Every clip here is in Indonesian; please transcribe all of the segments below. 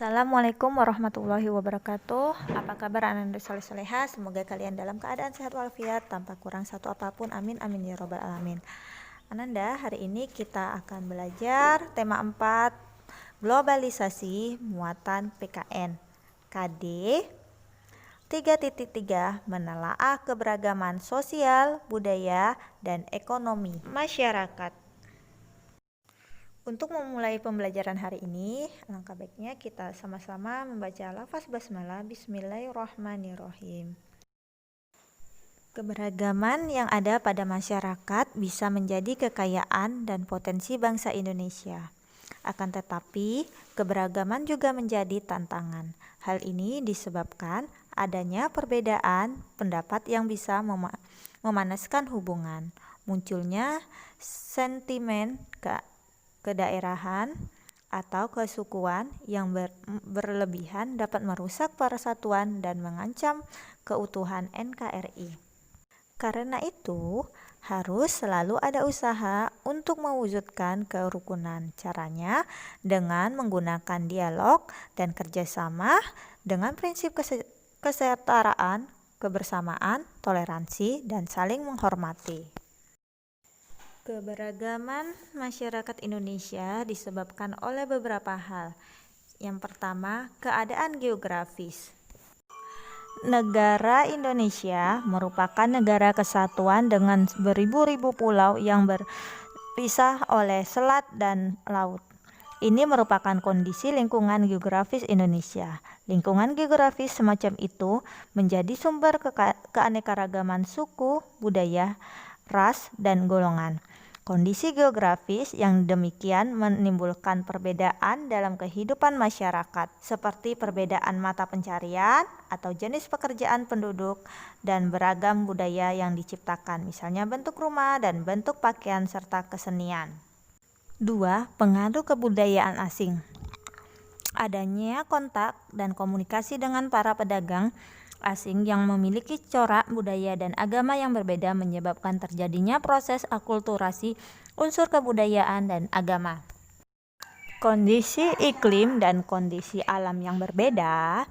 Assalamualaikum warahmatullahi wabarakatuh. Apa kabar Ananda soleh-soleha? Semoga kalian dalam keadaan sehat walafiat tanpa kurang satu apapun. Amin amin ya robbal alamin. Ananda, hari ini kita akan belajar tema 4, globalisasi muatan PKN. KD 3.3 menelaah keberagaman sosial, budaya, dan ekonomi masyarakat. Untuk memulai pembelajaran hari ini, alangkah baiknya kita sama-sama membaca lafaz basmalah. Bismillahirrahmanirrahim. Keberagaman yang ada pada masyarakat bisa menjadi kekayaan dan potensi bangsa Indonesia. Akan tetapi, keberagaman juga menjadi tantangan. Hal ini disebabkan adanya perbedaan pendapat yang bisa memanaskan hubungan. Munculnya sentimen kedaerahan atau kesukuan yang berlebihan dapat merusak persatuan dan mengancam keutuhan NKRI. Karena itu, harus selalu ada usaha untuk mewujudkan kerukunan. Caranya dengan menggunakan dialog dan kerjasama dengan prinsip kesetaraan, kebersamaan, toleransi, dan saling menghormati. Keberagaman masyarakat Indonesia disebabkan oleh beberapa hal. Yang pertama, keadaan geografis. Negara Indonesia merupakan negara kesatuan dengan beribu-ribu pulau yang berpisah oleh selat dan laut. Ini merupakan kondisi lingkungan geografis Indonesia. Lingkungan geografis semacam itu menjadi sumber keanekaragaman suku, budaya, ras, dan golongan. Kondisi geografis yang demikian menimbulkan perbedaan dalam kehidupan masyarakat, seperti perbedaan mata pencarian atau jenis pekerjaan penduduk dan beragam budaya yang diciptakan, misalnya bentuk rumah dan bentuk pakaian serta kesenian. 2. Pengaruh kebudayaan asing. Adanya kontak dan komunikasi dengan para pedagang asing yang memiliki corak budaya dan agama yang berbeda menyebabkan terjadinya proses akulturasi unsur kebudayaan dan agama. Kondisi iklim dan kondisi alam yang berbeda.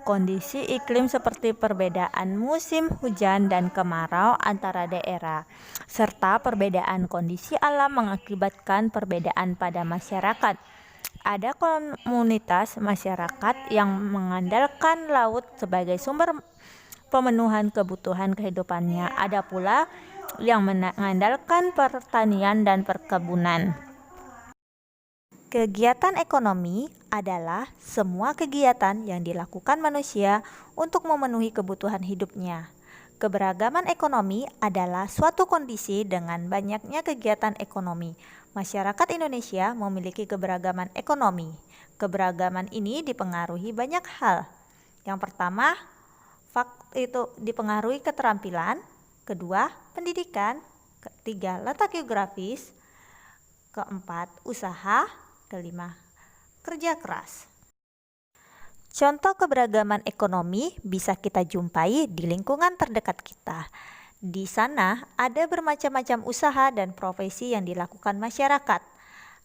Kondisi iklim seperti perbedaan musim hujan dan kemarau antara daerah, serta perbedaan kondisi alam mengakibatkan perbedaan pada masyarakat. Ada komunitas masyarakat yang mengandalkan laut sebagai sumber pemenuhan kebutuhan kehidupannya. Ada pula yang mengandalkan pertanian dan perkebunan. Kegiatan ekonomi adalah semua kegiatan yang dilakukan manusia untuk memenuhi kebutuhan hidupnya. Keberagaman ekonomi adalah suatu kondisi dengan banyaknya kegiatan ekonomi. Masyarakat Indonesia memiliki keberagaman ekonomi. Keberagaman ini dipengaruhi banyak hal. Yang pertama, itu dipengaruhi keterampilan. Kedua, pendidikan. Ketiga, letak geografis. Keempat, usaha. Kelima, kerja keras. Contoh keberagaman ekonomi bisa kita jumpai di lingkungan terdekat kita. Di sana ada bermacam-macam usaha dan profesi yang dilakukan masyarakat.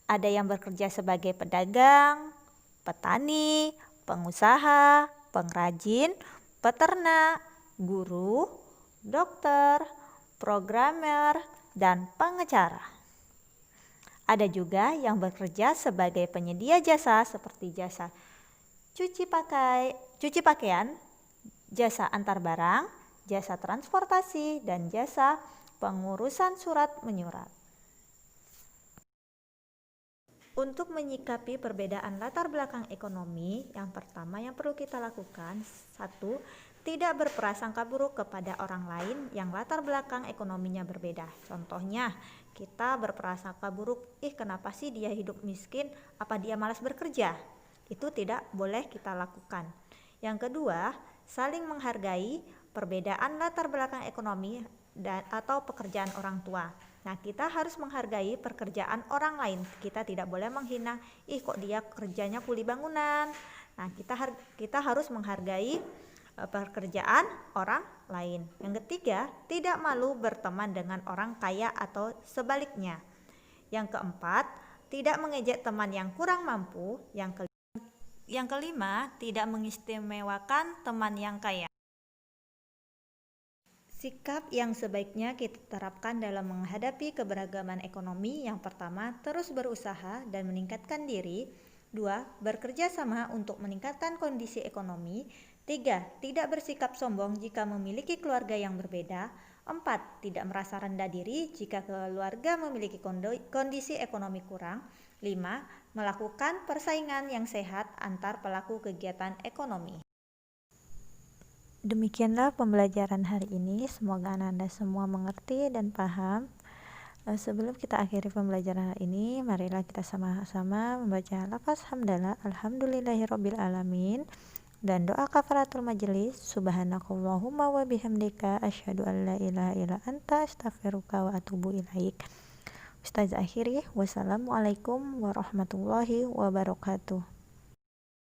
Ada yang bekerja sebagai pedagang, petani, pengusaha, pengrajin, peternak, guru, dokter, programmer, dan pengacara. Ada juga yang bekerja sebagai penyedia jasa seperti jasa cuci pakaian, jasa antar barang, jasa transportasi, dan jasa pengurusan surat menyurat. Untuk menyikapi perbedaan latar belakang ekonomi, yang pertama yang perlu kita lakukan, 1. Tidak berprasangka buruk kepada orang lain yang latar belakang ekonominya berbeda. Contohnya, kita berprasangka buruk, kenapa sih dia hidup miskin, apa dia malas bekerja? Itu tidak boleh kita lakukan. Yang kedua, saling menghargai perbedaan latar belakang ekonomi atau pekerjaan orang tua. Nah, kita harus menghargai pekerjaan orang lain. Kita tidak boleh menghina, kok dia kerjanya kuli bangunan. Nah, kita harus menghargai pekerjaan orang lain. Yang ketiga, tidak malu berteman dengan orang kaya atau sebaliknya. Yang keempat, tidak mengejek teman yang kurang mampu. Yang Yang kelima, tidak mengistimewakan teman yang kaya. Sikap yang sebaiknya kita terapkan dalam menghadapi keberagaman ekonomi: yang pertama, terus berusaha dan meningkatkan diri. 2. Bekerja sama untuk meningkatkan kondisi ekonomi. 3. Tidak bersikap sombong jika memiliki keluarga yang berbeda. 4. Tidak merasa rendah diri jika keluarga memiliki kondisi ekonomi kurang. 5. Melakukan persaingan yang sehat antar pelaku kegiatan ekonomi. Demikianlah pembelajaran hari ini. Semoga Anda semua mengerti dan paham. Sebelum kita akhiri pembelajaran hari ini, marilah kita sama-sama membaca lafaz hamdalah alhamdulillahirabbil alamin dan doa kafaratul majelis. Subhanakallahumma wa bihamdika asyhadu an la ilaha illa anta astaghfiruka wa atubu ilaik. Ustazah akhiri, wassalamualaikum warahmatullahi wabarakatuh.